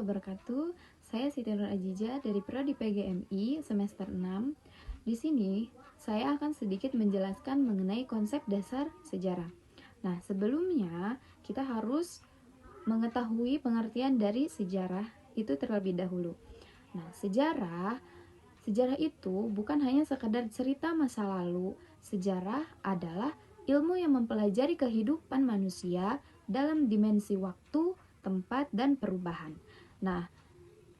wabarakatuh. Saya Siti Nur Ajija dari Prodi PGMI semester 6. Di sini saya akan sedikit menjelaskan mengenai konsep dasar sejarah. Nah, sebelumnya kita harus mengetahui pengertian dari sejarah itu terlebih dahulu. Nah, sejarah itu bukan hanya sekadar cerita masa lalu. Sejarah adalah ilmu yang mempelajari kehidupan manusia dalam dimensi waktu, tempat, dan perubahan. Nah,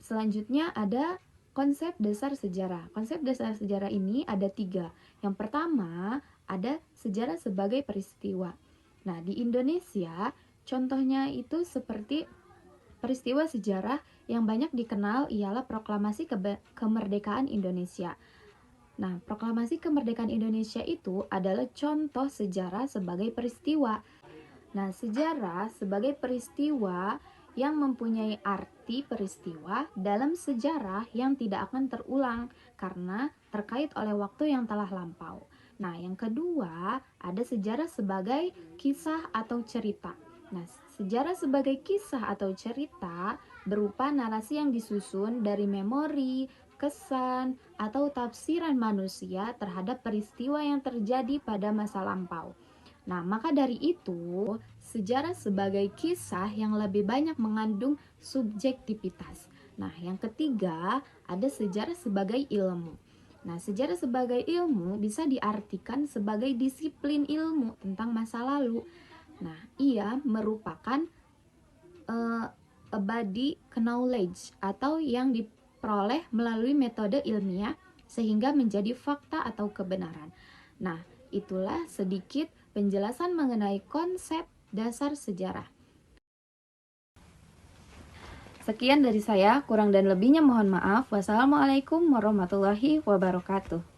selanjutnya ada konsep dasar sejarah. Konsep dasar sejarah ini ada 3. Yang pertama, ada sejarah sebagai peristiwa. Nah, di Indonesia, contohnya itu seperti peristiwa sejarah yang banyak dikenal ialah Proklamasi Kemerdekaan Indonesia. Nah, Proklamasi Kemerdekaan Indonesia itu adalah contoh sejarah sebagai peristiwa. Nah, sejarah sebagai peristiwa yang mempunyai arti peristiwa dalam sejarah yang tidak akan terulang karena terkait oleh waktu yang telah lampau. Nah, yang kedua, ada sejarah sebagai kisah atau cerita. Nah, sejarah sebagai kisah atau cerita berupa narasi yang disusun dari memori, kesan, atau tafsiran manusia terhadap peristiwa yang terjadi pada masa lampau. Nah, maka dari itu, sejarah sebagai kisah yang lebih banyak mengandung subjektivitas. Nah, yang ketiga, ada sejarah sebagai ilmu. Nah, sejarah sebagai ilmu bisa diartikan sebagai disiplin ilmu tentang masa lalu. Nah, ia merupakan a body knowledge atau yang diperoleh melalui metode ilmiah sehingga menjadi fakta atau kebenaran. Nah, itulah sedikit penjelasan mengenai konsep dasar sejarah. Sekian dari saya, kurang dan lebihnya mohon maaf. Wassalamualaikum warahmatullahi wabarakatuh.